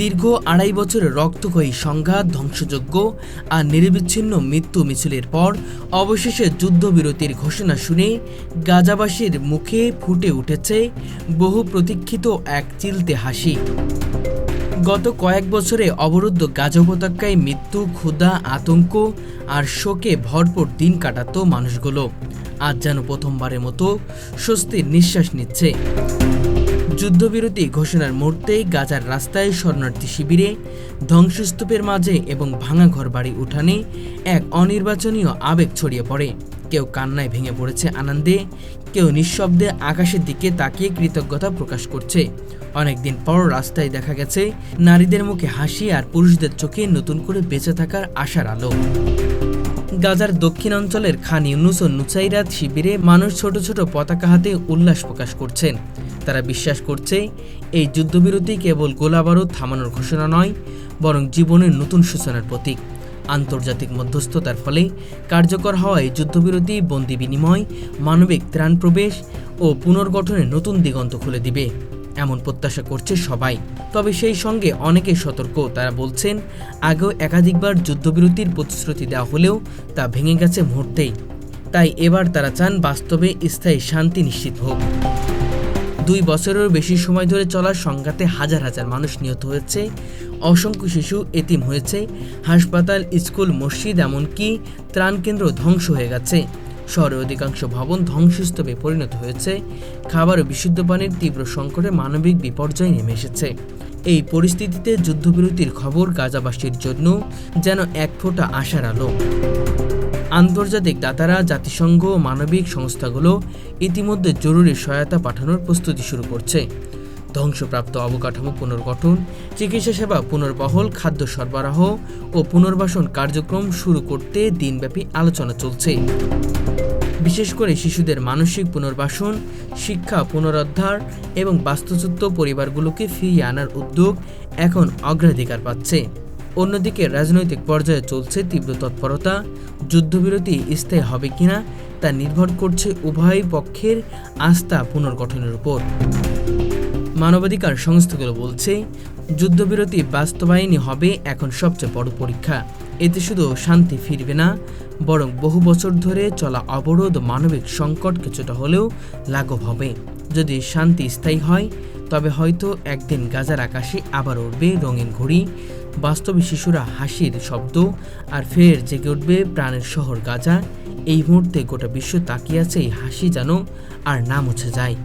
দীর্ঘ ২.৫ বছরের রক্তক্ষয়ী সংঘাত, ধ্বংসযজ্ঞ আর নিরবিচ্ছিন্ন মৃত্যু মিছিলের পর অবশেষে যুদ্ধবিরতির ঘোষণা শুনে গাজাবাসীর মুখে ফুটে উঠেছে বহু প্রতীক্ষিত এক চিলতে হাসি। গত কয়েক বছরে অবরুদ্ধ গাজা উপত্যকায় মৃত্যু, ক্ষুধা, আতঙ্ক আর শোকে ভরপুর দিন কাটাতো মানুষগুলো আজ যেন প্রথমবারের মতো স্বস্তির নিঃশ্বাস নিচ্ছে। যুদ্ধবিরতি ঘোষণার মুহূর্তেই গাজার রাস্তায়, শরণার্থী শিবিরে, ধ্বংসস্তূপের মাঝে এবং ভাঙা ঘরবাড়ি উঠানে এক অনির্বাচনীয় আবেগ ছড়িয়ে পড়ে। কেউ কান্নায় ভেঙে পড়েছে আনন্দে, কেউ নিঃশব্দে আকাশের দিকে তাকিয়ে কৃতজ্ঞতা প্রকাশ করছে। অনেকদিন পর রাস্তায় দেখা গেছে নারীদের মুখে হাসি আর পুরুষদের চোখে নতুন করে বেঁচে থাকার আশার আলো। গাজার দক্ষিণ অঞ্চলের খান ইউনুস ও নুসাইরাত শিবিরে মানুষ ছোট ছোট পতাকা হাতে উল্লাস প্রকাশ করছেন। তারা বিশ্বাস করছে এই যুদ্ধবিরতি কেবল গোলাবারুদ থামানোর ঘোষণা নয়, বরং জীবনের নতুন সূচনার প্রতীক। আন্তর্জাতিক মধ্যস্থতার ফলে কার্যকর হওয়া এই যুদ্ধবিরতি বন্দি বিনিময়, মানবিক ত্রাণ প্রবেশ ও পুনর্গঠনের নতুন দিগন্ত খুলে দিবে, এমন প্রত্যাশা করছে সবাই। তবে সেই সঙ্গে অনেকেই সতর্ক। তারা বলছেন, আগেও একাধিকবার যুদ্ধবিরতির প্রতিশ্রুতি দেওয়া হলেও তা ভেঙে গেছে মুহূর্তেই। তাই এবার তারা চান বাস্তবে স্থায়ী শান্তি নিশ্চিত হোক। ২ বছরেরও বেশি সময় ধরে চলা সংঘাতে হাজার হাজার মানুষ নিহত হয়েছে, অসংখ্য শিশু এতিম হয়েছে, হাসপাতাল, স্কুল, মসজিদ, এমনকি ত্রাণকেন্দ্র ধ্বংস হয়ে গেছে। শহরের অধিকাংশ ভবন ধ্বংসস্তূপে পরিণত হয়েছে। খাবার ও বিশুদ্ধ পানির তীব্র সংকটে মানবিক বিপর্যয় নেমে এসেছে। এই পরিস্থিতিতে যুদ্ধবিরতির খবর গাজাবাসীর জন্য যেন এক ফোঁটা আশার আলো। আন্তর্জাতিক দাতারা, জাতিসংঘ ও মানবিক সংস্থাগুলো ইতিমধ্যে জরুরি সহায়তা পাঠানোর প্রস্তুতি শুরু করছে। ধ্বংসপ্রাপ্ত অবকাঠামো পুনর্গঠন, চিকিৎসা সেবা পুনর্বহল, খাদ্য সরবরাহ ও পুনর্বাসন কার্যক্রম শুরু করতে দিনব্যাপী আলোচনা চলছে। বিশেষ করে শিশুদের মানসিক পুনর্বাসন, শিক্ষা পুনরুদ্ধার এবং বাস্তুচ্যুত পরিবারগুলোকে ফিরিয়ে আনার উদ্যোগ এখন অগ্রাধিকার পাচ্ছে। অন্যদিকে রাজনৈতিক পর্যায়ে চলছে তীব্র তৎপরতা। যুদ্ধবিরতি স্থায়ী হবে কিনা তা নির্ভর করছে উভয় পক্ষের আস্থা পুনর্গঠনের উপর। মানবাধিকার সংস্থাগুলো বলছে, যুদ্ধবিরতি বাস্তবায়নই হবে এখন সবচেয়ে বড় পরীক্ষা। এতে শুধু শান্তি ফিরবে না, বরং বহু বছর ধরে চলা অবরোধ, মানবিক সংকট কিছুটা হলেও লাঘব হবে। যদি শান্তি স্থায়ী হয়, তবে হয়তো একদিন গাজার আকাশে আবার উঠবে রঙিন ঘুড়ি, বাস্তবে শিশুরা হাসির শব্দ, আর ফের জেগে উঠবে প্রাণের শহর গাজা। এই মুহূর্তে গোটা বিশ্ব তাকিয়ে আছে এই হাসি যেন আর না মুছে যায়।